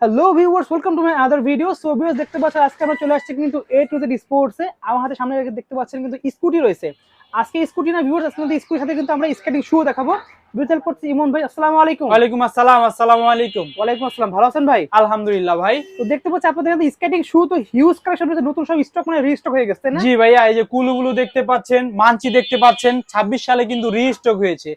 Hello viewers, welcome to my other video. So viewers, দেখতে পাচ্ছেন আজকে আমরা চলে আসছি কিন্তু এ টু জেড স্পোর্টসে। আমার হাতে সামনে দেখতে পাচ্ছেন কিন্তু স্কুটি রয়েছে। আজকে স্কুটি না ভিউয়ার্স, আজকে কিন্তু স্কুটির সাথে কিন্তু আমরা স্কেটিং শু দেখাবো। বিউটিফুল করছি ইমন ভাই, আসসালামু আলাইকুম। ওয়ালাইকুম আসসালাম। আসসালামু আলাইকুম। ওয়ালাইকুম আসসালাম, ভালো আছেন ভাই? আলহামদুলিল্লাহ ভাই। তো দেখতে পাচ্ছি আপনাদের কাছে স্কেটিং শু তো হিউজ কালেকশন রয়েছে, নতুন সব স্টক মানে রিস্টক হয়ে গেছে না? জি ভাইয়া, এই যে কুলুগুলো দেখতে পাচ্ছেন, মানচি দেখতে পাচ্ছেন, 26 সালে কিন্তু রিস্টক হয়েছে।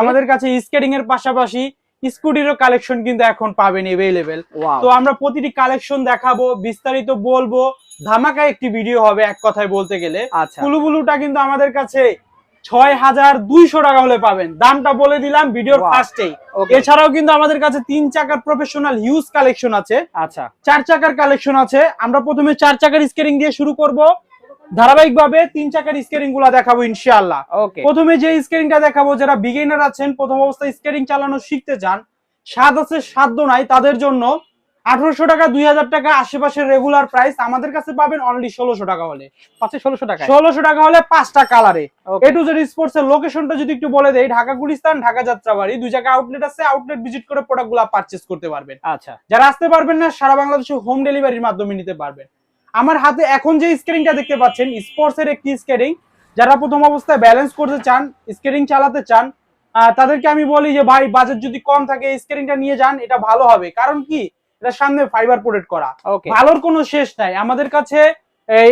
আমাদের কাছে স্কেটিং এর পাশাপাশি স্কুটিরও কালেকশন কিন্তু এখন পাবেন अवेलेबल। তো আমরা প্রতিটি কালেকশন দেখাবো, বিস্তারিত বলবো, ধামাকা একটি ভিডিও হবে এক কথায় বলতে গেলে। কুলুগুলুটা কিন্তু আমাদের কাছে 6200 টাকা হলে পাবেন, দামটা বলে দিলাম ভিডিওর ফার্স্টেই। এছাড়াও কিন্তু আমাদের কাছে 3 চাকার প্রফেশনাল হিউজ কালেকশন আছে। আচ্ছা, 4 চাকার কালেকশন আছে। আমরা প্রথমে 4 চাকার স্কেটিং দিয়ে শুরু করব, ধারাবাহিকভাবে 3 চাকার স্কেটিং গুলা দেখাবো ইনশাআল্লাহ। প্রথমে যে স্কেটিংটা দেখাবো, যারা বিগিনার আছেন, প্রথম অবস্থায় স্কেটিং চালানো শিখতে চান, স্বাদ আছে সাধ্য নাই, তাদের জন্য 1800 টাকা 2000 টাকা আশেপাশের রেগুলার প্রাইস আমাদের কাছে পাবেন অনলি 1600 টাকা হলে। 1600 টাকা, 1600 টাকা হলে 5টা কালারে। এ টু জেড স্পোর্টস এর লোকেশনটা যদি একটু বলে দেই, ঢাকা গুলিস্তান, ঢাকা যাত্রাবাড়ি, দুই জায়গায় আউটলেট আছে। আউটলেট ভিজিট করে প্রোডাক্টগুলো পারচেজ করতে পারবেন। আচ্ছা, যারা আসতে পারবেন না, সারা বাংলাদেশে হোম ডেলিভারির মাধ্যমে নিতে পারবেন। আমার হাতে এখন যে স্কেটিংটা দেখতে পাচ্ছেন, স্পোর্টস এর একটি স্কেটিং। যারা প্রথম অবস্থায় ব্যালেন্স করতে চান, স্কেটিং চালাতে চান, তাদেরকে আমি বলি যে ভাই, বাজেট যদি কম থাকে স্কেটিংটা নিয়ে যান, এটা ভালো হবে। কারণ কি, এটা সামনে ফাইবার প্রোটেক্ট করা, ভালোর কোনো শেষ নাই। আমাদের কাছে এই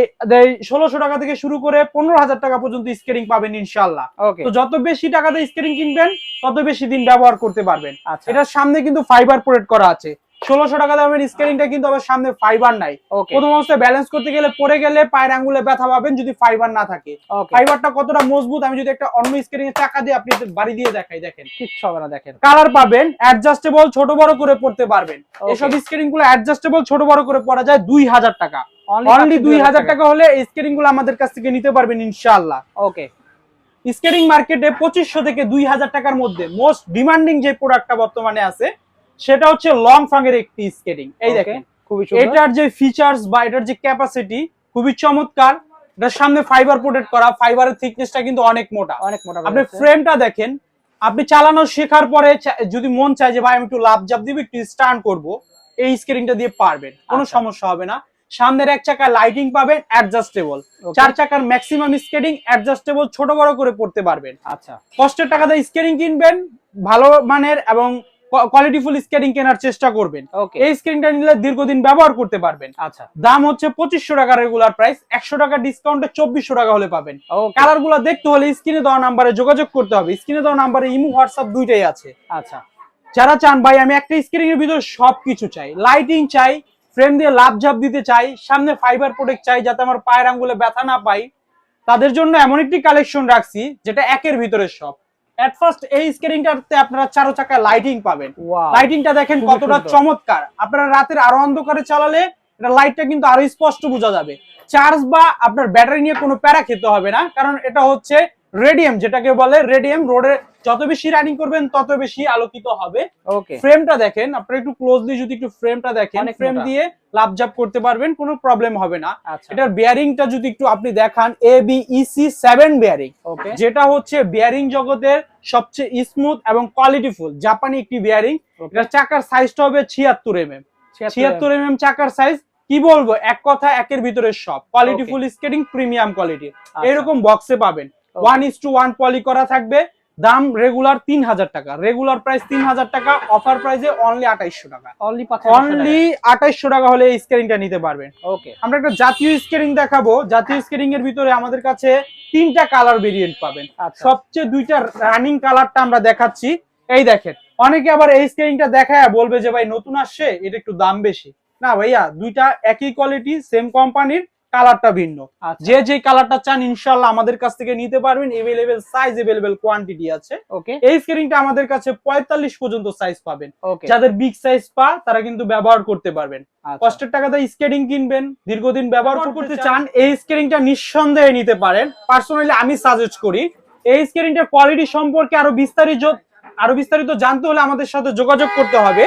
1600 টাকা থেকে শুরু করে 15000 টাকা পর্যন্ত স্কেটিং পাবেন ইনশাআল্লাহ। তো যত বেশি টাকা দিয়ে স্কেটিং কিনবেন, তত বেশি দিন ব্যবহার করতে পারবেন। এটার সামনে কিন্তু ফাইবার প্রোটেক্ট করা আছে। 1600 টাকা দামের স্কেটিংটা কিন্তু আবার সামনে ফাইবার নাই। প্রথম অবস্থায় ব্যালেন্স করতে গেলে, পড়ে গেলে পায়ের আঙ্গুলে ব্যথা পাবেন যদি ফাইবার না থাকে। ফাইবারটা কতটা মজবুত, আমি যদি একটা অন্য স্কেটিং এর চাকা দিয়ে আপনি বাড়ি দিয়ে দেখাই, দেখেন কিচ্ছু হবে না। দেখেন কালার পাবেন, অ্যাডজাস্টেবল, ছোট বড় করে পড়তে পারবেন। এসব স্কেটিং গুলো অ্যাডজাস্টেবল, ছোট বড় করে পড়া যায়। 2000 টাকা, অনলি 2000 টাকা হলে এই স্কেটিং গুলো আমাদের কাছ থেকে নিতে পারবেন ইনশাআল্লাহ। স্কেটিং মার্কেটে 2500 থেকে 2000 টাকার মধ্যে মোস্ট ডিমান্ডিং যে প্রোডাক্টটা বর্তমানে আছে, সেটা হচ্ছে লং ফাংয়ের একটি স্কেটিং। এই দেখেন, এটার যে ফিচার্স বা এটার যে ক্যাপাসিটি খুবই চমৎকার। এটার সামনে ফাইবার প্রোটেক্ট করা, ফাইবারের থিকনেসটা কিন্তু অনেক মোটা। আপনি ফ্রেমটা দেখেন, আপনি চালানো শেখার পরে যদি মন চায় যে ভাই আমি একটু লাভ জাপ দিব, একটু স্টান্ট করব, এই স্কেটিংটা দিয়ে পারবেন, কোনো সমস্যা হবে না। সামনের এক চাকা লাইটিং পাবেন অ্যাডজাস্টেবল, 4 চাকার ম্যাক্সিমাম স্কেটিং অ্যাডজাস্টেবল, ছোট বড় করে পড়তে পারবেন। আচ্ছা, কষ্টের টাকা দিয়ে স্কেটিং কিনবেন, ভালো মানের এবং কোয়ালিটিফুল স্কেটিং কেনার চেষ্টা করবেন। এই স্কেটিংটা নিলে দীর্ঘদিন ব্যবহার করতে পারবেন। আচ্ছা, দাম হচ্ছে 2500 টাকা রেগুলার প্রাইস, 100 টাকা ডিসকাউন্টে 2400 টাকা হলে পাবেন। কালার গুলো দেখতে হলে স্ক্রিনে দেওয়া নাম্বারে যোগাযোগ করতে হবে। স্ক্রিনে দেওয়া নাম্বারে ইমো হোয়াটসঅ্যাপ দুইটাই আছে। আচ্ছা, যারা চান ভাই আমি একটা স্কেটিং এর ভিতরে সবকিছু চাই, লাইটিং চাই, ফ্রেম দিয়ে লাভ ঝাপ দিতে চাই, সামনে ফাইবার প্রোটেক্ট চাই যাতে আমার পায়ের আঙ্গুলে ব্যথা না পাই, তাদের জন্য এমন একটি কালেকশন রাখছি যেটা একের ভিতরে সব। এট ফার্স্ট এই স্কেটিংটাতে আপনারা 4 চাকা লাইটিং পাবেন। লাইটিংটা দেখেন কতটা চমৎকার। আপনারা রাতের আরো অন্ধকারে চালালে এটা লাইটটা কিন্তু আরো স্পষ্ট বোঝা যাবে। চার্জ বা আপনার ব্যাটারি নিয়ে কোনো প্যারা খেতে হবে না, কারণ এটা হচ্ছে রেডিয়াম, যেটাকে বলে রেডিয়াম। রোডে যত বেশি রানিং করবেন তত বেশি আলোকিত হবে। ফ্রেমটা দেখেন, আপনারা একটু ক্লোজলি যদি একটু ফ্রেমটা দেখেন, ফ্রেম দিয়ে লাভ জাপ করতে পারবেন, কোনো প্রবলেম হবে না। এটার বেয়ারিংটা যদি একটু আপনি দেখান, ABEC 7 বেয়ারিং, যেটা হচ্ছে বেয়ারিং জগতের সবচেয়ে স্মুথ এবং কোয়ালিটিফুল জাপানি একটি বেয়ারিং। এটা চাকার সাইজটা হবে 76 mm। 76 mm চাকার সাইজ, কি বলবো, এক কথা একের ভিতরে সব। কোয়ালিটিফুল স্কেটিং, প্রিমিয়াম কোয়ালিটি, এরকম বক্সে পাবেন। 1:1 পলি করা থাকবে। দাম রেগুলার 3000 টাকা, রেগুলার প্রাইস 3000 টাকা, অফার প্রাইসে অনলি 2800 টাকা। অনলি 2800 টাকা হলে এই স্কেটিংটা নিতে পারবেন। আমরা একটা জাতীয় স্কেটিং দেখাবো। জাতীয় স্কেটিং এর ভিতরে আমাদের কাছে 3টা কালার ভেরিয়েন্ট পাবেন। সবচেয়ে 2টা রানিং কালারটা আমরা দেখাচ্ছি। এই দেখেন, অনেকে আবার এই স্কেটিংটা দেখায় বলবে যে ভাই নতুন আসছে, এটা একটু দাম বেশি। না ভাইয়া, 2টা একই কোয়ালিটি, সেম কোম্পানির, কালারটা ভিন্ন। যে যে কালারটা চান ইনশাআল্লাহ আমাদের কাছ থেকে নিতে পারবেন। अवेलेबल সাইজ, अवेलेबल কোয়ান্টিটি আছে। এই স্কেটিংটা আমাদের কাছে 45 পর্যন্ত সাইজ পাবেন। যাদের বিগ সাইজ পা, তারা কিন্তু ব্যবহার করতে পারবেন। কষ্টের টাকা দিয়ে স্কেটিং কিনবেন, দীর্ঘদিন ব্যবহার করতে চান, এই স্কেটিংটা নিঃসন্দেহে নিতে পারেন। পার্সোনালি আমি সাজেস্ট করি। এই স্কেটিংটার কোয়ালিটি সম্পর্কে আরো বিস্তারিত জানতে হলে আমাদের সাথে যোগাযোগ করতে হবে।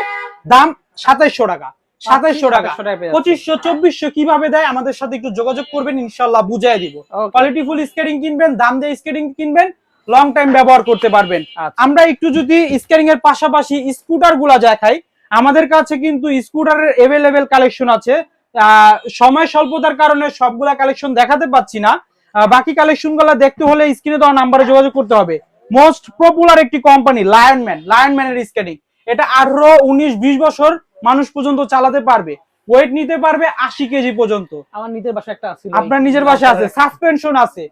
দাম 2700 টাকা, 2700 টাকা, 2500, 2400 কিভাবে দেয় আমাদের সাথে একটু যোগাযোগ করবেন, ইনশাআল্লাহ বুঝাই দিব। কোয়ালিটিফুল স্কেটিং কিনবেন, দাম দিয়ে স্কেটিং কিনবেন, লং টাইম ব্যবহার করতে পারবেন। আমরা একটু যদি স্কেটিং এর পাশাপাশি স্কুটার গুলা দেখাই, আমাদের কাছে কিন্তু স্কুটারের এভেলেবেল কালেকশন আছে। সময় স্বল্পতার কারণে সবগুলা কালেকশন দেখাতে পাচ্ছি না। বাকি কালেকশন গুলা দেখতে হলে স্ক্রিনে দেওয়া নাম্বারে যোগাযোগ করতে হবে। মোস্ট পপুলার একটি কোম্পানি লায়নম্যানের স্কেটিং, এটা 18, 19, 20 বছর মানুষ পর্যন্ত চালাতে পারবে, ওয়েট নিতে পারবে 80 কেজি পর্যন্ত। আমার নিজের বাসায় একটা আছে, আপনার নিজের বাসায় আছে, সাসপেনশন আছে,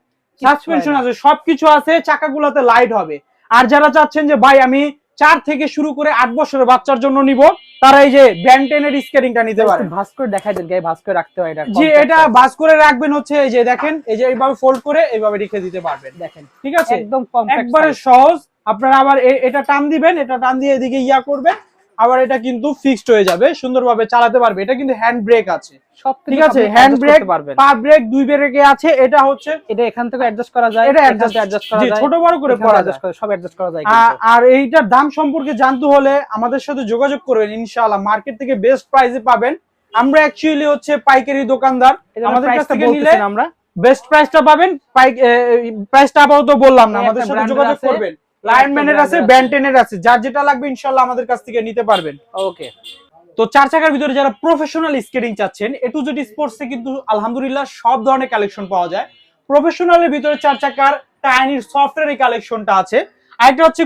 সবকিছু আছে, চাকাগুলোতে লাইট হবে। আর যারা চাচ্ছেন যে ভাই আমি 4 থেকে শুরু করে 8 বছরের বাচ্চার জন্য নিব, তারা এই যে ব্যান্টেনের স্কেটিংটা নিতে পারে। ভাঁজ করে দেখাই দেন, গায়ে ভাঁজ করে রাখতে হয় এটা। জি, এটা ভাঁজ করে রাখবেন হচ্ছে এই যে দেখেন, এই যে এইভাবে ফোল্ড করে এইভাবে রেখে দিতে পারবেন, দেখেন ঠিক আছে, একদম কম্প্যাক্ট, একবারে সহজ। আপনারা আবার এটা টান দিবেন, এটা টান দিয়ে এদিকে ইয়া করবেন, আবার এটা কিন্তু ফিক্সড হয়ে যাবে, সুন্দরভাবে চালাতে পারবে। এটা কিন্তু হ্যান্ড ব্রেক আছে, সব ঠিক আছে, হ্যান্ড ব্রেক, পা ব্রেক, 2 ব্রেকে আছে। এটা হচ্ছে এটা এখান থেকে অ্যাডজাস্ট করা যায়, এটা অ্যাডজাস্ট করা যায়, ছোট বড় করে করা যায়, সব অ্যাডজাস্ট করা যায়। আর এইটার দাম সম্পর্কে জানতে হলে আমাদের সাথে যোগাযোগ করবেন, ইনশাআল্লাহ মার্কেট থেকে বেস্ট প্রাইসে পাবেন। আমরা অ্যাকচুয়ালি হচ্ছে পাইকারি দোকানদার, আমাদের কাছ থেকে নিলে আমরা বেস্ট প্রাইসটা পাবেন। প্রাইসটা আপাতত বললাম না, আমাদের সাথে যোগাযোগ করবেন। লায়নম্যানের আছে, ব্যান্টেনের আছে, যার যেটা লাগবে ইনশাআল্লাহ আমাদের কাছ থেকে নিতে পারবেন। ওকে। তো 4 চাকার ভিতরে যারা প্রফেশনাল স্কেটিং চাচ্ছেন, A to Z স্পোর্টসে কিন্তু আলহামদুলিল্লাহ সব ধরনের কালেকশন পাওয়া যায়। প্রফেশনালের ভিতরে 4 চাকার টাইনির সফটওয়্যার কালেকশনটা আছে। আরেকটা হচ্ছে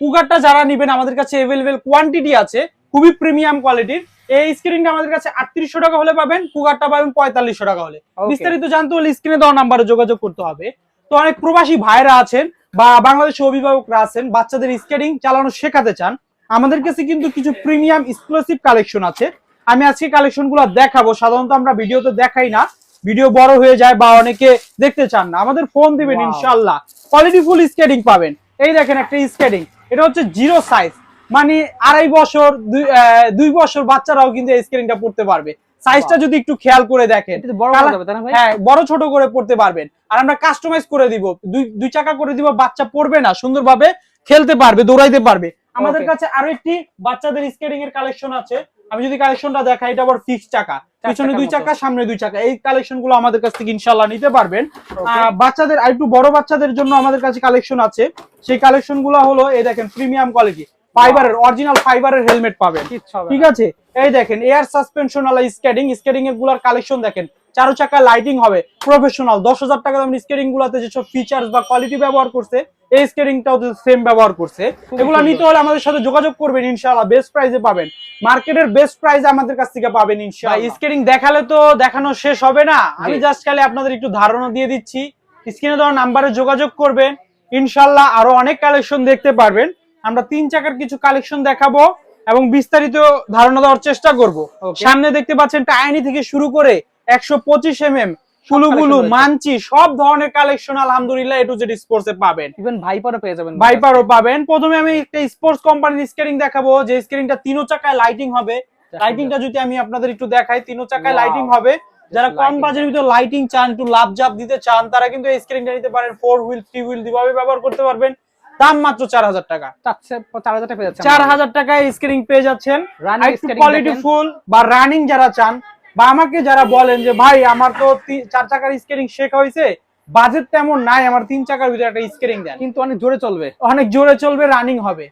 কুগারটা যারা নেবেন আমাদের কাছে अवेलेबल কোয়ান্টিটি আছে, খুবই প্রিমিয়াম কোয়ালিটির। এই স্কেটিংটা আমাদের কাছে 3800 টাকা হলে পাবেন, কুগারটা পাবেন 4500 টাকা হলে। বিস্তারিত জানতে হলে স্ক্রিনে দেওয়া নাম্বারে যোগাযোগ করতে হবে। তো অনেক প্রবাসী ভাইরা আছেন বা বাংলাদেশের অভিভাবকরা আছেন, বাচ্চাদের স্কেটিং চালানো শেখাতে চান, আমাদের কাছে কিন্তু কিছু প্রিমিয়াম এক্সক্লুসিভ কালেকশন আছে। আমি আজকে কালেকশনগুলো দেখাবো। সাধারণত আমরা ভিডিওতে দেখাই না, ভিডিও বড় হয়ে যায় বা অনেকে দেখতে চান না, আমাদের ফোন দিবেন, ইনশাআল্লাহ কোয়ালিটিফুল স্কেটিং পাবেন। এই দেখেন একটা স্কেটিং, এটা হচ্ছে 0 সাইজ, মানে 2.5 বছর 2 বছর বাচ্চারাও কিন্তু এই স্কেটিংটা পড়তে পারবে। সাইজটা যদি একটু খেয়াল করে দেখেন, হ্যাঁ বড় ছোট করে পড়তে পারবেন। আর আমরা কাস্টমাইজ করে দিব, দুই চাকা করে দিব, বাচ্চা পড়বে না, সুন্দরভাবে খেলতে পারবে, দৌড়াইতে পারবে। আমাদের কাছে আরো একটি বাচ্চাদের স্কেটিং এর কালেকশন আছে। আমি যদি কালেকশনটা দেখাই, এটা আবার ফিক্সড চাকা, পিছনে 2 চাকা, সামনে 2 চাকা। এই কালেকশন গুলো আমাদের কাছ থেকে ইনশাআল্লাহ নিতে পারবেন। বাচ্চাদের আর একটু বড় বাচ্চাদের জন্য আমাদের কাছে কালেকশন আছে। সেই কালেকশন গুলো হলো এই দেখেন, প্রিমিয়াম কোয়ালিটি ফাইবারের, অরিজিনাল ফাইবারের হেলমেট পাবেন, ঠিক আছে। এই দেখেন এয়ার সাসপেনশন ওয়ালা স্কেটিং এর গুলার কালেকশন দেখেন, 4 চাকা লাইটিং হবে, প্রফেশনাল। 10,000 টাকা দামের স্কেটিং গুলাতে যেসব ফিচার্স বা কোয়ালিটি ব্যবহার করছে, এই স্কেটিংটাও সেম ব্যবহার করছে। এগুলো নিতে হলে আমাদের সাথে যোগাযোগ করবেন, ইনশাআল্লাহ বেস্ট প্রাইসে পাবেন, মার্কেটের বেস্ট প্রাইসে আমাদের কাছ থেকে পাবেন ইনশাআল্লাহ। স্কেটিং দেখালে তো দেখানো শেষ হবে না, আমি জাস্ট খালি আপনাদের একটু ধারণা দিয়ে দিচ্ছি। স্ক্রিনে দেওয়া নাম্বারে যোগাযোগ করবেন, ইনশাআল্লাহ আরো অনেক কালেকশন দেখতে পারবেন। আমরা 3 চাকার কিছু কালেকশন দেখাবো এবং বিস্তারিত ধারণা দেওয়ার চেষ্টা করব। সামনে দেখতে পাচ্ছেন টাইনি থেকে শুরু করে 125 mm কুলুগুলু, মানচি, সব ধরনের কালেকশন আলহামদুলিল্লাহ A to Z স্পোর্টসে পাবেন। ইভেন ভাইপারও পেয়ে যাবেন, ভাইপারও পাবেন। প্রথমে আমি একটা স্পোর্টস কোম্পানির স্কেটিং দেখাবো, যে স্কেটিংটা 3 চাকায় লাইটিং হবে। লাইটিংটা যদি আমি আপনাদের একটু দেখাই, 3 চাকায় লাইটিং হবে। যারা কম বাজেটের ভিতরে লাইটিং চান, একটু লাভ জাপ দিতে চান, তারা কিন্তু এই স্কেটিংটা নিতে পারেন। 4 হুইল 3 হুইল দুভাবে ব্যবহার করতে পারবেন। দাম মাত্র 4000 টাকা, 4000 টাকা পেয়ে যাচ্ছেন, 4000 টাকায় স্কেটিং পেয়ে যাচ্ছেন। একটু কোয়ালিটিফুল বা রানিং যারা চান, বা আমাকে যারা বলেন যে ভাই আমার তো 4 চাকার স্কেটিং শেখা হয়েছে, বাজেট তেমন নাই, আমার 3 চাকার ভিতরে একটা স্কেটিং দেন, কিন্তু অনেক জোরে চলবে, অনেক জোরে চলবে, রানিং হবে।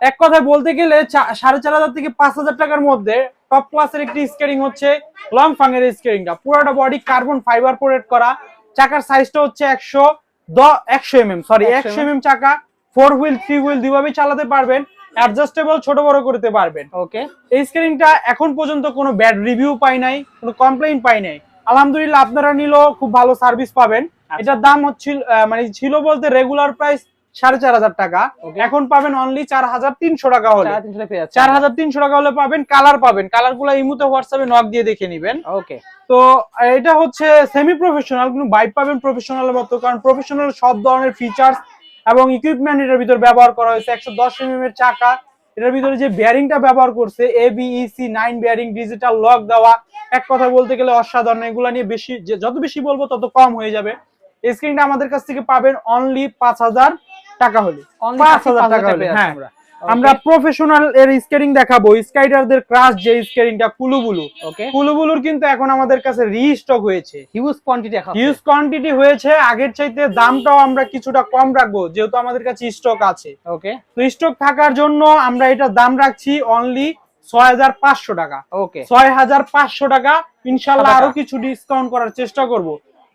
এক কথায় বলতে গেলে 4500 থেকে 5000 টাকার মধ্যে টপ ক্লাসের একটি স্কেটিং হচ্ছে লং ফাংয়ের স্কেটিংটা। পুরোটা বডি কার্বন ফাইবার কোটেড করা, চাকার সাইজটা হচ্ছে 100 mm চাকা, 4 হুইল 3 হুইল দুইভাবে চালাতে পারবেন, অ্যাডজাস্টেবল ছোট বড় করতে পারবেন। ওকে, এই স্কেটিংটা এখন পর্যন্ত কোনো ব্যাড রিভিউ পাই নাই, কোনো কমপ্লেইন পাই নাই, আলহামদুলিল্লাহ। আপনারা নিলেও খুব ভালো সার্ভিস পাবেন। এটার দাম হচ্ছে মানে ছিল বলতে রেগুলার প্রাইস 4500 টাকা, এখন পাবেন অনলি 4300 টাকা হলে। 4300 টাকা হলে পাবেন, কালার পাবেন, কালার গুলো ইমুতে হোয়াটসঅ্যাপে নক দিয়ে দেখে নেবেন। ওকে, তো এটা হচ্ছে সেমি প্রফেশনাল, কিন্তু বাইক পাবেন প্রফেশনালের মতো, কারণ প্রফেশনাল সব ধরনের ফিচার্স এবং ইকুইপমেন্ট এটার ভিতরে ব্যবহার করা হয়েছে। 110 mm এর চাকা, এটার ভিতরে যে বেয়ারিংটা ব্যবহার করছে ABEC 9 বেয়ারিং, ডিজিটাল লক দেওয়া, এক কথা বলতে গেলে অসাধারণ। এগুলা নিয়ে বেশি, যত বেশি বলবো তত কম হয়ে যাবে। এই স্ক্রিনটা আমাদের কাছ থেকে পাবেন অনলি 5000 টাকা হলে, 5000 টাকা হলে। হ্যাঁ, আমরা প্রফেশনাল এর স্কেটিং দেখাবো, স্কাইডারদের ক্রাশ যে স্কেটিংটা কুলুবুলু। কুলুবুলুর কিন্তু এখন আমাদের কাছে রিস্টক হয়েছে, হিউজ কোয়ান্টিটি হয়েছে। আগের চাইতে দামটাও আমরা কিছুটা কম রাখবো, যেহেতু আমাদের কাছে স্টক আছে। ওকে, তো স্টক থাকার জন্য আমরা এটা দাম রাখছি অনলি 6500 টাকা। ওকে 6500 টাকা ইনশাআল্লাহ টাকা। আরো কিছু ডিসকাউন্ট করার চেষ্টা করব।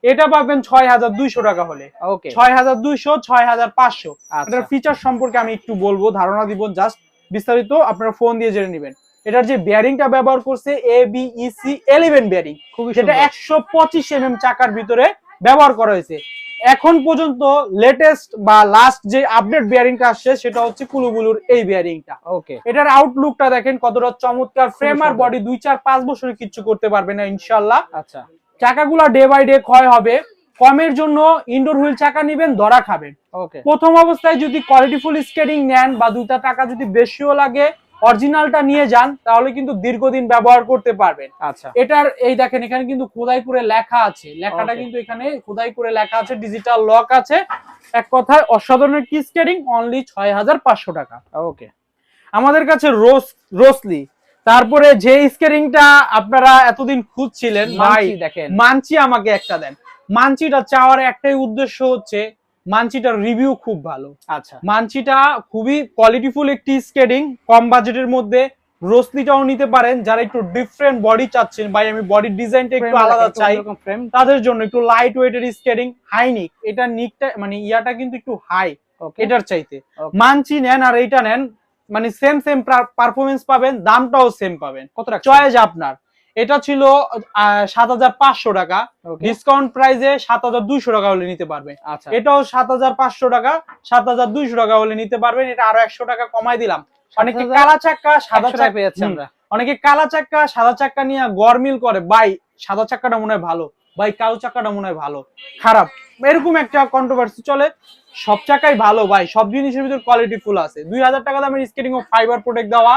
এটা পাবেন 6200 টাকা হলে। ওকে 6200 6500। আচ্ছা। এটার ফিচার সম্পর্কে আমি একটু বলবো, ধারণা দিব, জাস্ট বিস্তারিত আপনারা ফোন দিয়ে জেনে নেবেন। এটার যে বেয়ারিংটা ব্যবহার করছে ABEC 11 বেয়ারিং, খুবই যেটা সুন্দর। 125 চাকার ভিতরে ব্যবহার করা হয়েছে। এখন পর্যন্ত লেটেস্ট বা লাস্ট যে আপডেট বেয়ারিংটা আসছে সেটা হচ্ছে কুলুবুলুর এই বেয়ারিংটা। ওকে এটার আউটলুকটা দেখেন কতটা চমৎকার, ফ্রেম আর সুন্দর। বডি 2-4-5 বছরে কিচ্ছু করতে পারবে না ইনশাআল্লাহ। আচ্ছা চাকাগুলো ডে বাই ডে ক্ষয় হবে, কমের জন্য ইনডোর হুইল চাকা নেবেন, ধরা খাবেন। ওকে প্রথম অবস্থায় যদি কোয়ালিটিফুল স্কেটিং নেন বা 2টা টাকা যদি বেশিও লাগে অরিজিনালটা নিয়ে যান, তাহলে কিন্তু দীর্ঘদিন ব্যবহার করতে পারবেন। আচ্ছা এটার এই দেখেন এখানে কিন্তু খোদাই করে লেখা আছে, লেখাটা Okay. কিন্তু এখানে খোদাই করে লেখা আছে, ডিজিটাল লক আছে। এক কথায় অসাধারণ একটি স্কেটিং, অনলি 6500 টাকা। ওকে আমাদের কাছে রোসলি, তারপরে যে স্কেটিংটা আপনারা এতদিন খুঁজছিলেন ভাই, মানচি দেখেন। মানচি আমাকে একটা দেন। মানচিটা চাওয়ার একটাই উদ্দেশ্য হচ্ছে মানচিটার রিভিউ খুব ভালো। আচ্ছা মানচিটা খুবই কোয়ালিটিফুল একটি স্কেটিং, কম বাজেটের মধ্যে। রোসলিটাও নিতে পারেন যারা একটু ডিফারেন্ট বডি চাচ্ছেন, ভাই আমি বডির ডিজাইনটা একটু আলাদা চাই, ফ্রেম তাদের জন্য একটু লাইট ওয়েটের স্কেটিং, হাই নিক, এটা নিকটা মানে ইয়াটা কিন্তু একটু হাই ওকে এটার চাইতে। Okay. মানচি নেন আর এইটা নেন, মানে সেম পারফরমেন্স পাবেন, দামটাও সেম পাবেন, কত টাকা চয়েস আপনার। এটা ছিল 7500 টাকা, ওকে ডিসকাউন্ট প্রাইসে 7200 টাকা হলে নিতে পারবেন। আচ্ছা এটাও 7500 টাকা, 7200 টাকা হলে নিতে পারবেন। এটা আরো 100 টাকা কমাই দিলাম। অনেকে 7000 কালা চাক্কা সাদা 100 টাকা চাক্কা পেয়ে যাচ্ছি আমরা। অনেকে কালা চাক্কা সাদা চাক্কা নিয়ে গরমিল করে, ভাই সাদা চাক্কাটা মনে হয় ভালো, ভাই কালো চাক্কাটা মনে হয় ভালো, খারাপ, এরকম একটা কন্ট্রোভার্সি চলে। সব চাকাই ভালো ভাই, সব জিনিসের ভিতর কোয়ালিটি ফুল আছে। 2000 টাকা দামের স্কেটিং ও ফাইবার প্রোটেক্ট দেওয়া,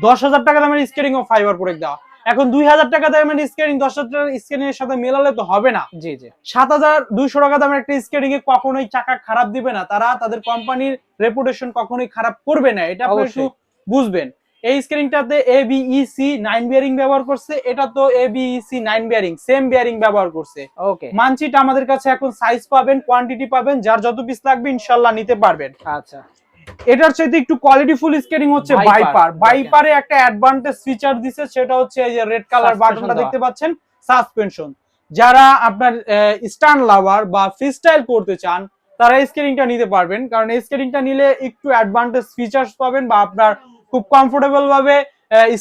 10,000 টাকা দামের স্কেটিং ও ফাইবার প্রোটেক্ট দেওয়া। এখন 2000 টাকা দামের স্কেটিং 10,000 টাকার স্কেটিং এর সাথে মেলালে তো হবে না। জি জি 7200 টাকা দামের একটা স্কেটিং এ কখনোই চাকা খারাপ দিবে না, তারা তাদের কোম্পানির রেপুটেশন কখনোই খারাপ করবে না, এটা আপনি একটু অবশ্যই। বুঝবেন। এই স্কেটিংটাতে ABEC 9 বিয়ারিং ব্যবহার করছে, এটা তো ABEC 9 বিয়ারিং, সেম বিয়ারিং ব্যবহার করছে। ওকে মানচিটা আমাদের কাছে এখন সাইজ পাবেন, কোয়ান্টিটি পাবেন, যার যত পিস লাগবে ইনশাআল্লাহ নিতে পারবেন। আচ্ছা এটার চাইতে একটু কোয়ালিটিফুল স্কেটিং হচ্ছে Viper, ভাইপার। দেখেন। ভাইপারে একটা অ্যাডভান্টেজ ফিচার দিছে, সেটা হচ্ছে এই যে রেড কালার Suspension বাটনটা দেওয়া। দেখতে পাচ্ছেন, সাসপেনশন। যারা আপনার স্টান লাভার বা ফ্রিস্টাইল করতে চান তারা এই স্কেটিংটা নিতে পারবেন, কারণ এই স্কেটিংটা নিলে একটু অ্যাডভান্টেজ ফিচার্স পাবেন বা আপনার খুব কমফোর্টেবল ভাবে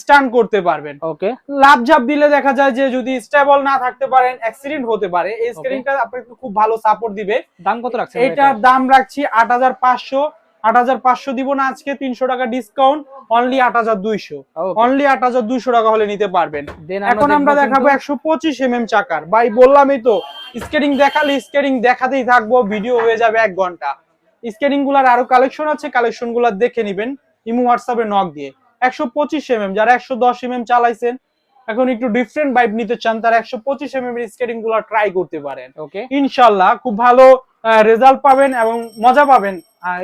স্টান করতে পারবেন। ওকে লাভ ঝাপ দিলে দেখা যায় যে যদি স্টেবল না থাকতে পারেন অ্যাক্সিডেন্ট হতে পারে। এই স্কেটিংটা আপনাকে খুব ভালো সাপোর্ট দিবে। দাম কত রাখছেন এটার দাম রাখছি 8500। 8500 দিব না আজকে, 300 টাকা ডিসকাউন্ট, অনলি 8200। অনলি 8200 টাকা হলে নিতে পারবেন। এখন আমরা দেখাবো 125 চাকার। ভাই বললামই তো, স্কেটিং দেখালে স্কেটিং দেখাতেই থাকবো, ভিডিও হয়ে যাবে 1 ঘন্টা। স্কেটিং গুলার আরো কালেকশন আছে, কালেকশন গুলা দেখে নিবেন ইমো হোয়াটসঅ্যাপে নক দিয়ে। 125 যারা 110 চালাইছেন, এখন একটু ডিফারেন্ট ভাইব নিতে চান, তারা 125 এর স্কেটিং গুলা ট্রাই করতে পারেন। ওকে ইনশাআল্লাহ খুব ভালো রেজাল্ট পাবেন এবং মজা পাবেন,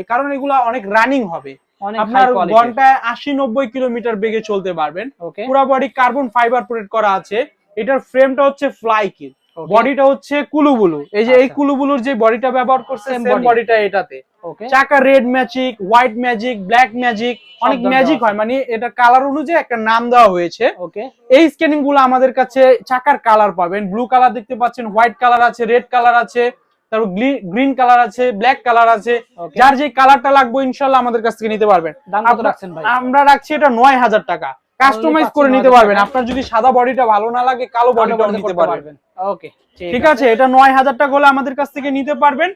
কারণ এগুলা অনেক রানিং হবে। অনেক আপনার হাই কোয়ালিটি ঘন্টায় 80-90 কিলোমিটার বেগে চলতে পারবেন। ওকে পুরো বডি কার্বন ফাইবার প্রোটেক্ট করা আছে। এটার ফ্রেমটা হচ্ছে ফ্লাই কিট, বডিটা হচ্ছে কুলুবুলু। এই যে এই আচ্ছা। কুলুবুলুর যে বডিটা ব্যবহার করছে Same সেম body। বডিটা এটাতে। ওকে চাকা red magic, white magic, black magic, অনেক দাম ম্যাজিক দেওয়া হয়, মানে এটা কালার অনুযায়ী একটা নাম দেওয়া হয়েছে। ওকে এই স্কেনিং গুলো আমাদের কাছে চাকার কালার পাবেন, ব্লু কালার দেখতে পাচ্ছেন, হোয়াইট কালার আছে, রেড কালার আছে, তারপর গ্রিন কালার আছে, ব্ল্যাক কালার আছে। Okay. যার যে কালারটা লাগবে ইনশাআল্লাহ আমাদের কাছ থেকে নিতে পারবেন। দাম কত রাখছেন ভাই? আমরা রাখছি এটা 9000 টাকা, কাস্টমাইজ করে নিতে 9000 পারবেন। টাকা। আপনার যদি সাদা বডিটা ভালো না লাগে, কালো বডিটাও নিতে পারবেন। ওকে ঠিক আছে, এটা 9000 টাকা হলে আমাদের কাছ থেকে নিতে পারবেন।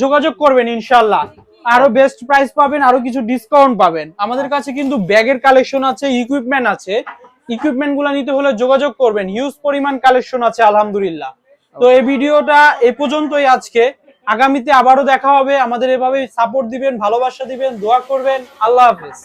যোগাযোগ করবেন ইনশাআল্লাহ, আরো বেস্ট প্রাইস পাবেন, আরো কিছু ডিসকাউন্ট পাবেন। আমাদের কাছে কিন্তু ব্যাগের কালেকশন আছে, ইকুইপমেন্ট আছে। ইকুইপমেন্ট গুলো নিতে হলে যোগাযোগ করবেন, হিউজ পরিমাণ কালেকশন আছে আলহামদুলিল্লাহ। তো এই ভিডিওটা এ পর্যন্তই আজকে। আগামীতে আবারও দেখা হবে। আমাদের এভাবে সাপোর্ট দিবেন, ভালোবাসা দিবেন, দোয়া করবেন। আল্লাহ হাফেজ।